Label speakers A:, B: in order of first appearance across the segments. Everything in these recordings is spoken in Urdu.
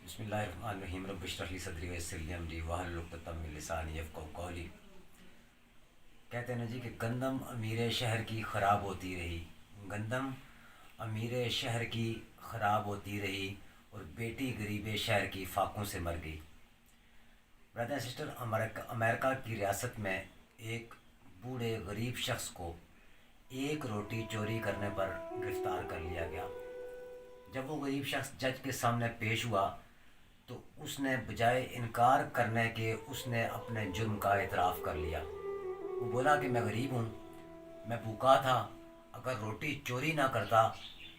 A: بسم اللہ الرحمن الرحیم رب اشرح لی صدری ویسر لی امری واحلل عقدۃ من لسانی یفقہوا قولی۔ کہتے ہیں نا جی کہ گندم امیر شہر کی خراب ہوتی رہی، گندم امیر شہر کی خراب ہوتی رہی اور بیٹی غریب شہر کی فاقوں سے مر گئی۔ برادر اینڈ سسٹر، امریکہ کی ریاست میں ایک بوڑھے غریب شخص کو ایک روٹی چوری کرنے پر گرفتار کر لیا گیا۔ جب وہ غریب شخص جج کے سامنے پیش ہوا تو اس نے بجائے انکار کرنے کے اس نے اپنے جرم کا اعتراف کر لیا۔ وہ بولا کہ میں غریب ہوں، میں بھوکا تھا، اگر روٹی چوری نہ کرتا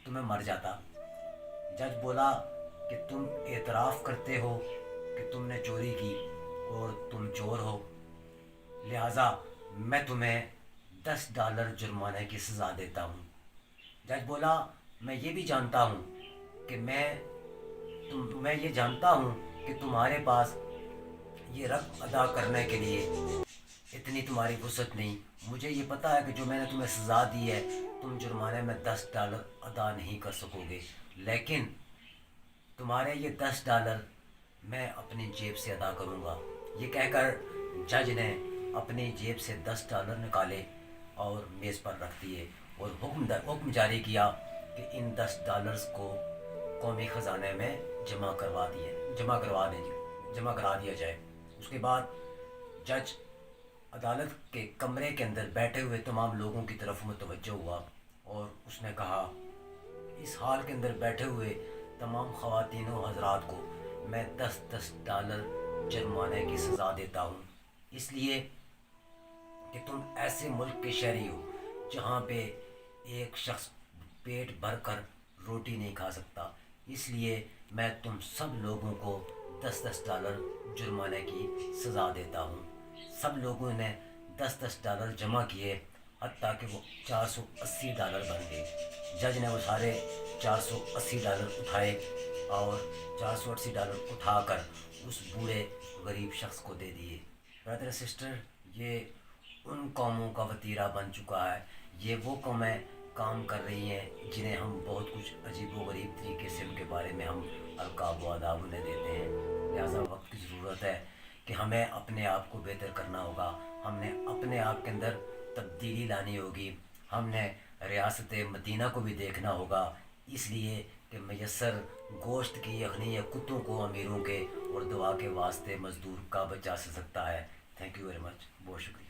A: تو میں مر جاتا۔ جج بولا کہ تم اعتراف کرتے ہو کہ تم نے چوری کی اور تم چور ہو، لہٰذا میں تمہیں $10 جرمانے کی سزا دیتا ہوں۔ جج بولا میں یہ بھی جانتا ہوں کہ میں یہ جانتا ہوں کہ تمہارے پاس یہ رقم ادا کرنے کے لیے اتنی تمہاری وسعت نہیں، مجھے یہ پتہ ہے کہ جو میں نے تمہیں سزا دی ہے تم جرمانے میں $10 ادا نہیں کر سکو گے، لیکن تمہارے یہ $10 میں اپنی جیب سے ادا کروں گا۔ یہ کہہ کر جج نے اپنی جیب سے $10 نکالے اور میز پر رکھ دیے اور حکم جاری کیا کہ ان $10 کو قومی خزانے میں جمع کرا دیا جائے۔ اس کے بعد جج عدالت کے کمرے کے اندر بیٹھے ہوئے تمام لوگوں کی طرف متوجہ ہوا اور اس نے کہا اس حال کے اندر بیٹھے ہوئے تمام خواتین و حضرات کو میں $10 جرمانے کی سزا دیتا ہوں، اس لیے کہ تم ایسے ملک کے شہری ہو جہاں پہ ایک شخص پیٹ بھر کر روٹی نہیں کھا سکتا، اس لیے میں تم سب لوگوں کو $10 جرمانے کی سزا دیتا ہوں۔ سب لوگوں نے $10 جمع کیے حتیٰ کہ وہ $480 بن گئے۔ جج نے وہ سارے $480 اٹھائے اور $480 اٹھا کر اس بوڑھے غریب شخص کو دے دیے۔ برادر سسٹر، یہ ان قوموں کا وتیرہ بن چکا ہے، یہ وہ قومیں کام کر رہی ہیں جنہیں ہم بہت کچھ عجیب و غریب طریقے سے ان کے بارے میں ہم القاب و آداب انہیں دیتے ہیں۔ لہٰذا وقت کی ضرورت ہے کہ ہمیں اپنے آپ کو بہتر کرنا ہوگا، ہم نے اپنے آپ کے اندر تبدیلی لانی ہوگی، ہم نے ریاست مدینہ کو بھی دیکھنا ہوگا، اس لیے کہ میسر گوشت کی یخنی یا کتوں کو امیروں کے اور دعا کے واسطے مزدور کا بچا سکتا ہے۔ تھینک یو ویری مچ، بہت شکریہ۔